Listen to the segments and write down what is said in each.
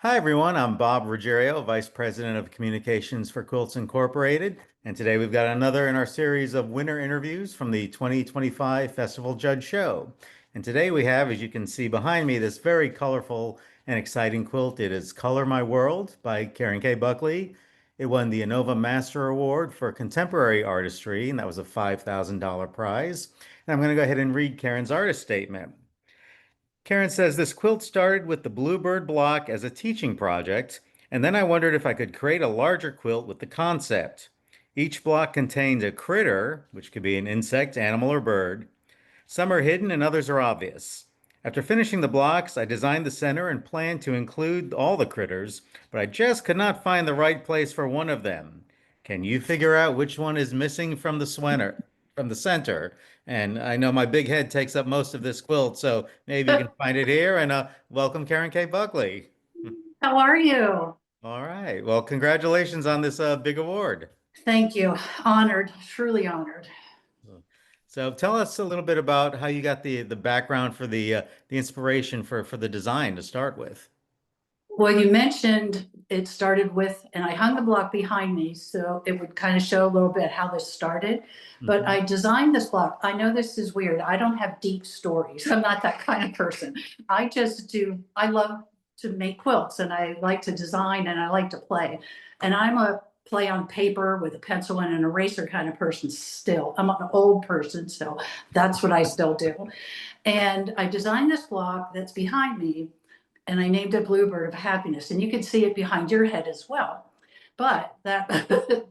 Hi, everyone. I'm Bob Ruggiero, Vice President of Communications for Quilts Incorporated. And today we've got another in our series of winner interviews from the 2025 Festival Judge Show. And today we have, as you can see behind me, this very colorful and exciting quilt. It is Color My World by Karen K. Buckley. It won the Innova Master Award for Contemporary Artistry, and that was a $5,000 prize. And I'm going to go ahead and read Karen's artist statement. Karen says this quilt started with the Bluebird block as a teaching project, and then I wondered if I could create a larger quilt with the concept. Each block contains a critter, which could be an insect, animal, or bird. Some are hidden and others are obvious. After finishing the blocks, I designed the center and planned to include all the critters, but I just could not find the right place for one of them. Can you figure out which one is missing from the center? And I know my big head takes up most of this quilt, so maybe you can find it here. And welcome, Karen K. Buckley. How are you? All right. Well, congratulations on this big award. Thank you. Honored, truly honored. So tell us a little bit about how you got the background for the inspiration for the design to start with. Well, you mentioned it started with, and I hung the block behind me so it would kind of show a little bit how this started. But Mhm. I designed this block. I know this is weird. I don't have deep stories. I'm not that kind of person. I love to make quilts and I like to design and I like to play. And I'm a play on paper with a pencil and an eraser kind of person still. I'm an old person, so that's what I still do. And I designed this block that's behind me and I named it Bluebird of Happiness. And you can see it behind your head as well. But that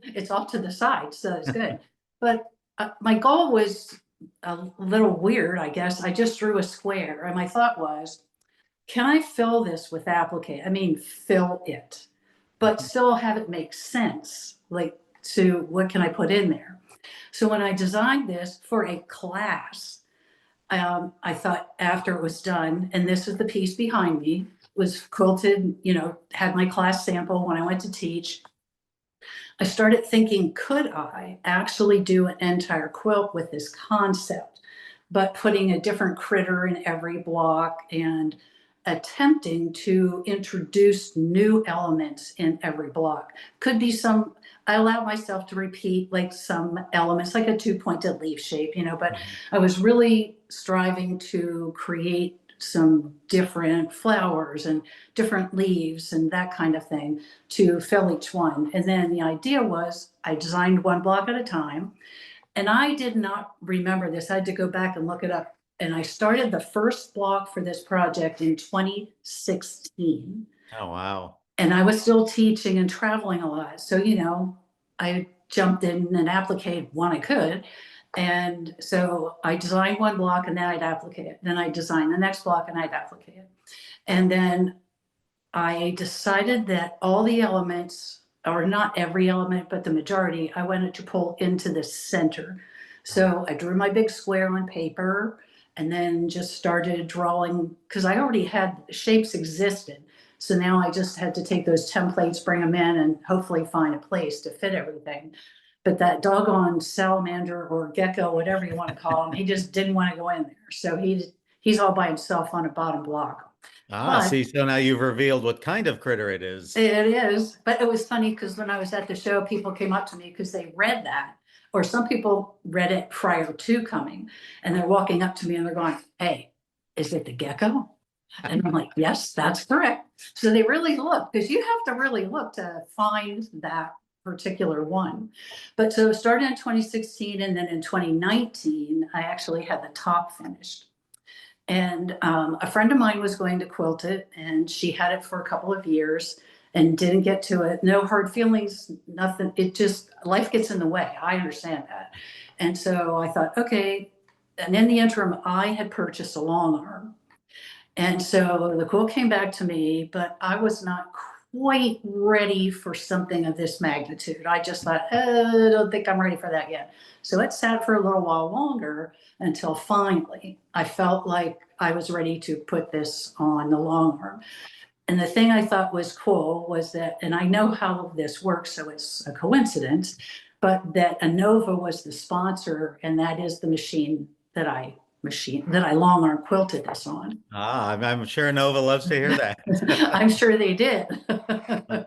it's off to the side, so it's good. But my goal was a little weird, I guess. I just drew a square, and my thought was, can I fill this with applique? I mean, fill it, but still have it make sense. Like, to what can I put in there? So when I designed this for a class, I thought after it was done, and this is the piece behind me, was quilted, had my class sample when I went to teach. I started thinking, could I actually do an entire quilt with this concept, but putting a different critter in every block and attempting to introduce new elements in every block. Could be some, I allow myself to repeat like some elements, like a two-pointed leaf shape, but Mhm. I was really striving to create some different flowers and different leaves and that kind of thing to fill each one. And then the idea was I designed one block at a time. And I did not remember this. I had to go back and look it up. And I started the first block for this project in 2016. Oh, wow. And I was still teaching and traveling a lot. So, I jumped in and appliqued when I could. And so I designed one block and then I'd applicate it. Then I designed the next block and I'd applicate it. And then I decided that all the elements, or not every element, but the majority, I wanted to pull into the center. So I drew my big square on paper and then just started drawing because I already had shapes existed. So now I just had to take those templates, bring them in, and hopefully find a place to fit everything. But that doggone salamander or gecko, whatever you want to call him, he just didn't want to go in there. So he's all by himself on a bottom block. Ah, But see, so now you've revealed what kind of critter it is. it is, but it was funny because when I was at the show, people came up to me because they read that, or some people read it prior to coming, and they're walking up to me and they're going, "Hey, is it the gecko?" And I'm like, "Yes, that's correct." So they really look because you have to really look to find that particular one. But so it started in 2016, and then in 2019, I actually had the top finished. And a friend of mine was going to quilt it, and she had it for a couple of years and didn't get to it. No hard feelings, nothing. It just, life gets in the way. I understand that. And so I thought, okay. And in the interim, I had purchased a long arm. And so the quilt came back to me, but I was not quite ready for something of this magnitude. I just thought, I don't think I'm ready for that yet. So it sat for a little while longer until finally I felt like I was ready to put this on the long arm. And the thing I thought was cool was that, and I know how this works, so it's a coincidence, but that Innova was the sponsor, and that is the machine that I machine that I long arm quilted this on. Ah, I'm sure Innova loves to hear that. I'm sure they did.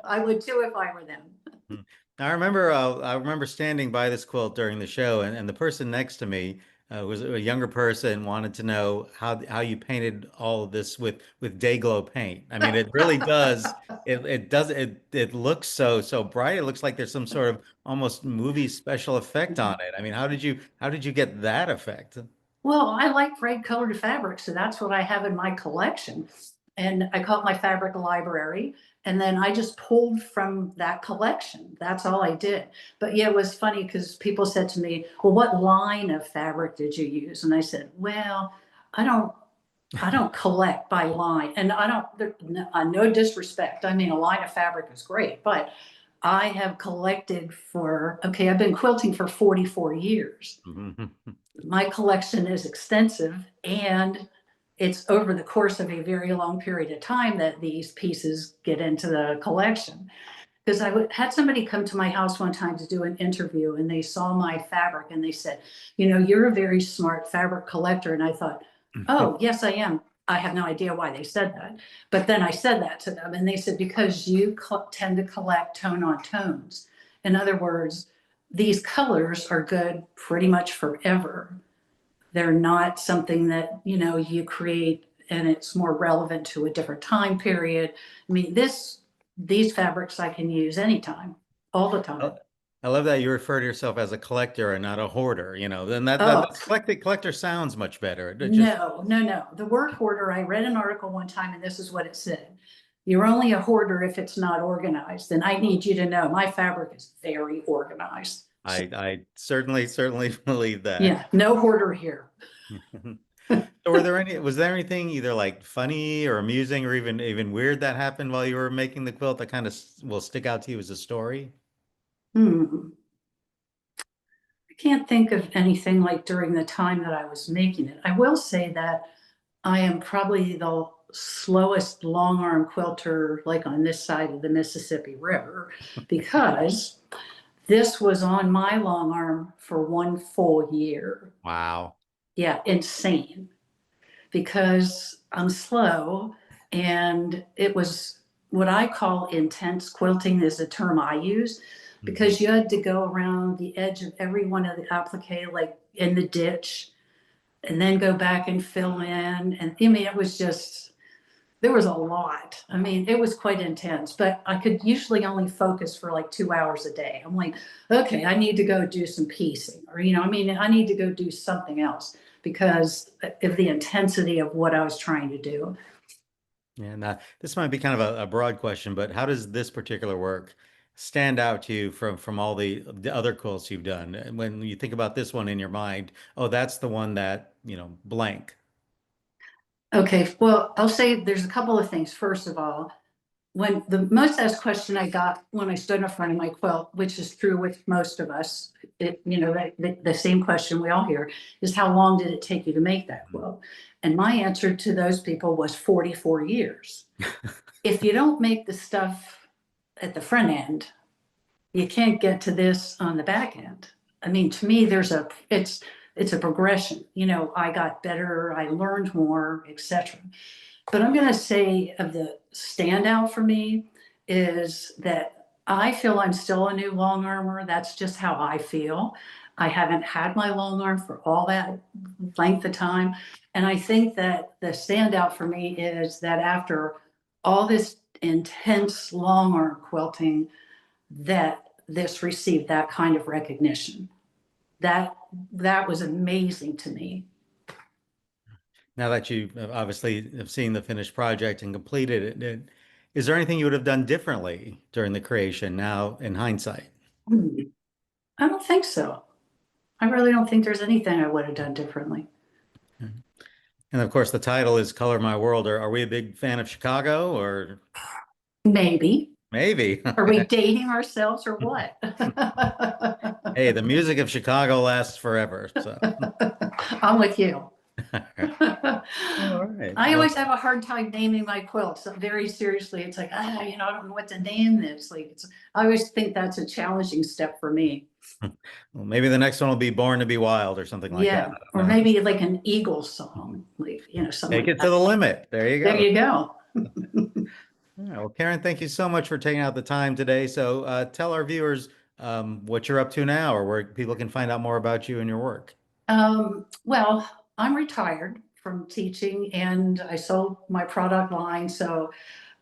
I would too if I were them. I remember standing by this quilt during the show, and the person next to me was a younger person, wanted to know how you painted all of this with day glow paint. I mean, it really does. It looks so bright. It looks like there's some sort of almost movie special effect on it. I mean, how did you get that effect? Well, I like bright colored fabric, so that's what I have in my collection. And I call it my fabric library. And then I just pulled from that collection. That's all I did. But yeah, it was funny because people said to me, well, what line of fabric did you use? And I said, well, I don't I don't collect by line. And I don't, no disrespect. I mean, a line of fabric is great, but I have collected for, okay, I've been quilting for 44 years. My collection is extensive, and it's over the course of a very long period of time that these pieces get into the collection. Because had somebody come to my house one time to do an interview, and they saw my fabric and they said, you know, you're a very smart fabric collector. And I thought, oh, yes, I am. I have no idea why they said that. But then I said that to them, and they said, because you tend to collect tone on tones. In other words, these colors are good pretty much forever. They're not something that, you know, you create and it's more relevant to a different time period. I mean, these fabrics I can use anytime, all the time. I love that you refer to yourself as a collector and not a hoarder, then Oh, that's collector sounds much better. It just no. The word hoarder, I read an article one time and this is what it said. You're only a hoarder if it's not organized. And I need you to know my fabric is very organized. I certainly believe that. Yeah, no hoarder here. So was there anything either like funny or amusing or even weird that happened while you were making the quilt that kind of will stick out to you as a story? Hmm. I can't think of anything like during the time that I was making it. I will say that I am probably the slowest long arm quilter like on this side of the Mississippi River, because this was on my long arm for one full year. Wow. Yeah, insane, because I'm slow, and it was what I call intense quilting is the term I use, Mhm. because you had to go around the edge of every one of the applique, like in the ditch, and then go back and fill in. And I mean, it was just, there was a lot. I mean, it was quite intense, but I could usually only focus for like 2 hours a day. I'm like, okay, I need to go do some piecing, or, you know, I mean, I need to go do something else because of the intensity of what I was trying to do. And this might be kind of a broad question, but how does this particular work stand out to you from all the other quilts you've done? And when you think about this one in your mind, oh, that's the one that, blank. Okay, well, I'll say there's a couple of things. First of all, when the most asked question I got when I stood in front of my quilt, which is true with most of us, the same question we all hear is, how long did it take you to make that quilt? And my answer to those people was 44 years. If you don't make the stuff at the front end, you can't get to this on the back end. I mean, to me, it's a progression. You know, I got better, I learned more, etc. But I'm going to say of the standout for me is that I feel I'm still a new long armor. That's just how I feel. I haven't had my long arm for all that length of time. And I think that the standout for me is that after all this intense long arm quilting, that this received that kind of recognition. That that was amazing to me. Now that you obviously have seen the finished project and completed is there anything you would have done differently during the creation now in hindsight? I don't think so. I really don't think there's anything I would have done differently. And of course, the title is Color My World. Are we a big fan of Chicago or Maybe. maybe? Are we dating ourselves or what? Hey, the music of Chicago lasts forever. So, I'm with you. All right. I Well, always have a hard time naming my quilts. Very seriously, it's like, I don't know what to name this. Like, I always think that's a challenging step for me. well, maybe the next one will be Born to be Wild or something like that. Yeah, I or don't know. maybe like an Eagles song, like, something Take like it to that. the limit. There you There go. you go. All right. Well, Karen, thank you so much for taking out the time today. So, tell our viewers what you're up to now, or where people can find out more about you and your work. Well, I'm retired from teaching and I sold my product line. So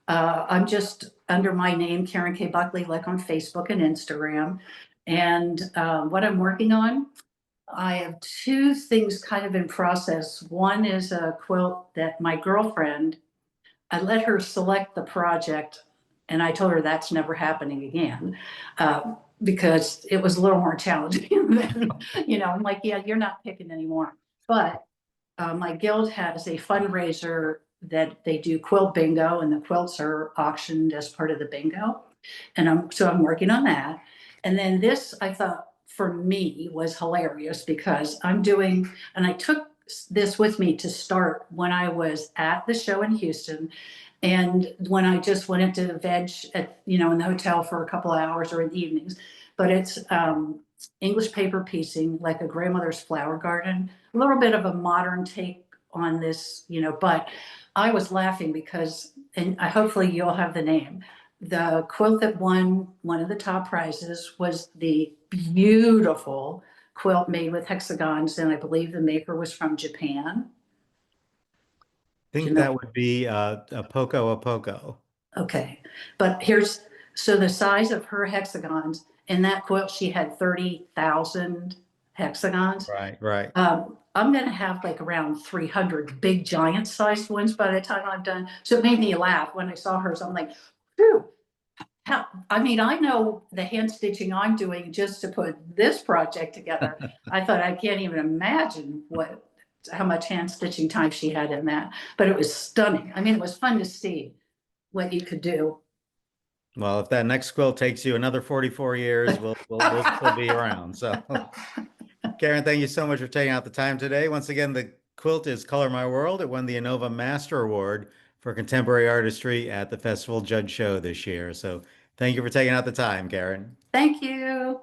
I'm just under my name, Karen K. Buckley, like on Facebook and Instagram. And what I'm working on, I have two things kind of in process. One is a quilt that my girlfriend, I let her select the project, and I told her that's never happening again, because it was a little more challenging than, I'm like, yeah, you're not picking anymore. But my guild has a fundraiser that they do quilt bingo, and the quilts are auctioned as part of the bingo. And I'm working on that. And then this, I thought for me was hilarious because I'm doing, and I took this with me to start when I was at the show in Houston. And when I just went into veg at, in the hotel for a couple of hours or in the evenings, but it's English paper piecing, like a grandmother's flower garden, a little bit of a modern take on this, but I was laughing because, and hopefully you'll have the name. The quilt that won one of the top prizes was the beautiful quilt made with hexagons, and I believe the maker was from Japan. I Do you think know? that would be a Poco a Poco. Okay, but so the size of her hexagons, in that quilt, she had 30,000 hexagons. Right, right. I'm gonna have like around 300 big giant sized ones by the time I'm done. So it made me laugh when I saw hers. I'm like, phew, I mean, I know the hand stitching I'm doing just to put this project together. I thought I can't even imagine how much hand stitching time she had in that, but it was stunning. I mean, it was fun to see what you could do. Well, if that next quilt takes you another 44 years, we'll still be around. So, Karen, thank you so much for taking out the time today. Once again, the quilt is Color My World. It won the Innova Master Award for Contemporary Artistry at the Festival Judge Show this year. So, thank you for taking out the time, Karen. Thank you.